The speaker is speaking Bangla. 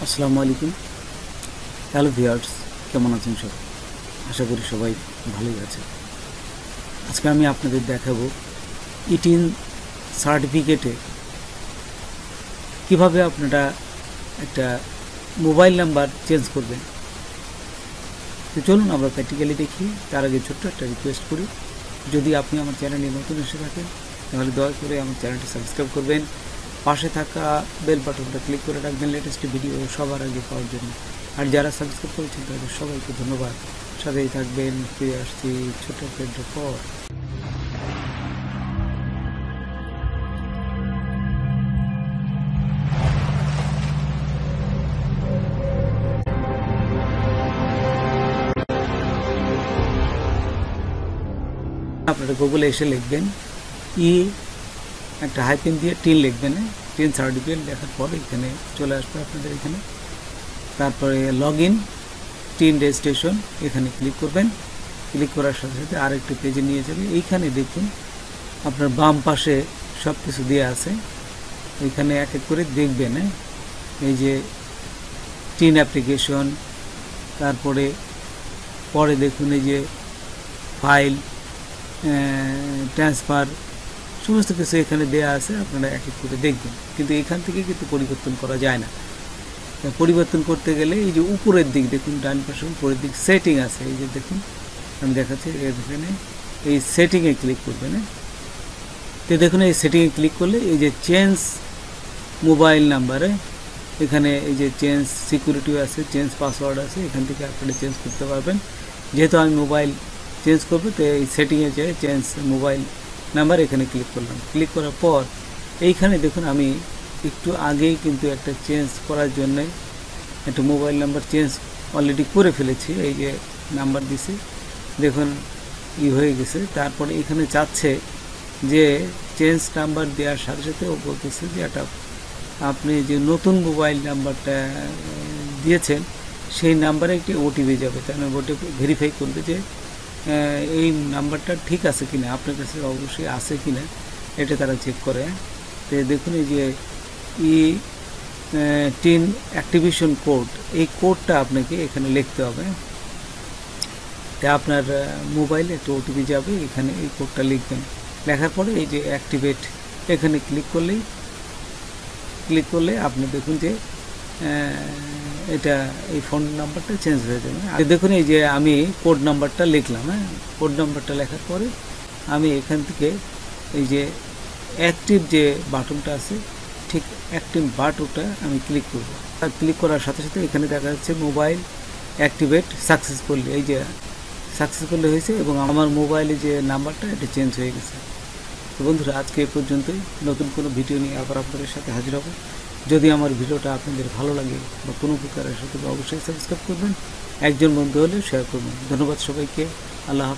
আসসালামু আলাইকুম। হ্যালো ভিউয়ার্স, কেমন আছেন সবাই? আশা করি সবাই ভালোই আছে। আজকে আমি আপনাদের দেখাবো ইটিন সার্টিফিকেটে কিভাবে আপনারা একটা মোবাইল নাম্বার চেঞ্জ করবেন। তো চলুন আমরা প্র্যাকটিক্যালি দেখি। তার আগে ছোট্ট একটা রিকোয়েস্ট করি, যদি আপনি আমার চ্যানেলে নতুন এসে থাকেন তাহলে দয়া করে আমার চ্যানেলটি সাবস্ক্রাইব করবেন, পাশে থাকা বেল বাটনটা ক্লিক করে রাখবেন লেটেস্ট ভিডিও সবার আগে পাওয়ার জন্য। আর যারা সাবস্ক্রাইব করেছেন তাদের সবাইকে ধন্যবাদ। সাথেই থাকবেন। ফিরে আসছি ছোট একটা পর। আপনারা গুগলে এসে লিখবেন একটা হাইপেন দিয়ে টিন লিখবেন, টিন সার্টিফিকেট লেখার পর এখানে চলে আসবে আপনাদের এখানে। তারপরে লগ ইন টিন রেজিস্ট্রেশন এখানে ক্লিক করবেন। ক্লিক করার সাথে সাথে আরেকটি পেজে নিয়ে যাবে। এইখানে দেখুন আপনার বাম পাশে সব কিছু দেওয়া আছে, এইখানে এক এক করে দেখবেন। এই যে টিন অ্যাপ্লিকেশন, তারপরে পরে দেখুন এই যে ফাইল ট্রান্সফার, সমস্ত কিছু এখানে দেয়া আছে, আপনারা এক এক করে দেখবেন। কিন্তু এখান থেকে কিন্তু পরিবর্তন করা যায় না। পরিবর্তন করতে গেলে এই যে উপরের দিক দেখুন, ডান পাশে উপরের দিক সেটিং আছে, এই যে দেখুন আমি দেখাচ্ছি, এখানে এই সেটিংয়ে ক্লিক করবেন। তো দেখুন এই সেটিংয়ে ক্লিক করলে এই যে চেঞ্জ মোবাইল নাম্বারে এখানে এই যে চেঞ্জ সিকিউরিটিও আছে, চেঞ্জ পাসওয়ার্ড আছে, এখান থেকে আপনারা চেঞ্জ করতে পারবেন। যেহেতু আমি মোবাইল চেঞ্জ করবো তো এই সেটিংয়ে যেয়ে চেঞ্জ মোবাইল নাম্বার এখানে ক্লিক করলাম। ক্লিক করার পর এইখানে দেখুন আমি একটু আগেই কিন্তু একটা চেঞ্জ করার জন্য একটা মোবাইল নাম্বার চেঞ্জ অলরেডি করে ফেলেছি। এই যে নাম্বার দিছি দেখুন হয়ে গেছে। তারপরে এখানে চাচ্ছে যে চেঞ্জ নাম্বার দেওয়ার সাথে সাথে ও বলতেছে যে একটা আপনি যে নতুন মোবাইল নাম্বারটা দিয়েছেন সেই নাম্বারে একটি ওটিপি যাবে, তার মানে ওটিপি ভেরিফাই করবে যে এই নাম্বারটা ঠিক আছে কিনা, আপনার কাছে অবশ্যই আছে কিনা এটা তারা চেক করে। তো দেখুন এই যে টিন অ্যাক্টিভেশন কোড, এই কোডটা আপনাকে এখানে লিখতে হবে। তা আপনার মোবাইলে একটা ওটিপি যাবে, এখানে এই কোডটা লিখবেন। লেখার পরে এই যে অ্যাক্টিভেট এখানে ক্লিক করলে আপনি দেখুন যে এটা এই ফোন নাম্বারটা চেঞ্জ হয়ে যাবে। দেখুন এই যে আমি কোড নাম্বারটা লিখলাম। কোড নাম্বারটা লেখার পরে আমি এখান থেকে এই যে অ্যাক্টিভ যে বাটনটা আছে ঠিক অ্যাক্টিভ বাটনটা আমি ক্লিক করব। আর ক্লিক করার সাথে সাথে এখানে দেখা যাচ্ছে মোবাইল অ্যাক্টিভেট সাকসেসফুলি, এই যে সাকসেসফুলি হয়েছে এবং আমার মোবাইলে যে নাম্বারটা এটা চেঞ্জ হয়ে গেছে। তো বন্ধুরা আজকে এ পর্যন্তই। নতুন কোনো ভিডিও নিয়ে আবার আপনাদের সাথে হাজির হব। যদি আমার ভিডিওটা আপনাদের ভালো লাগে বা কোনো প্রকারের সাথে অবশ্যই সাবস্ক্রাইব করবেন, একজন বন্ধু হলে শেয়ার করবেন। ধন্যবাদ সবাইকে। আল্লাহ হাফেজ।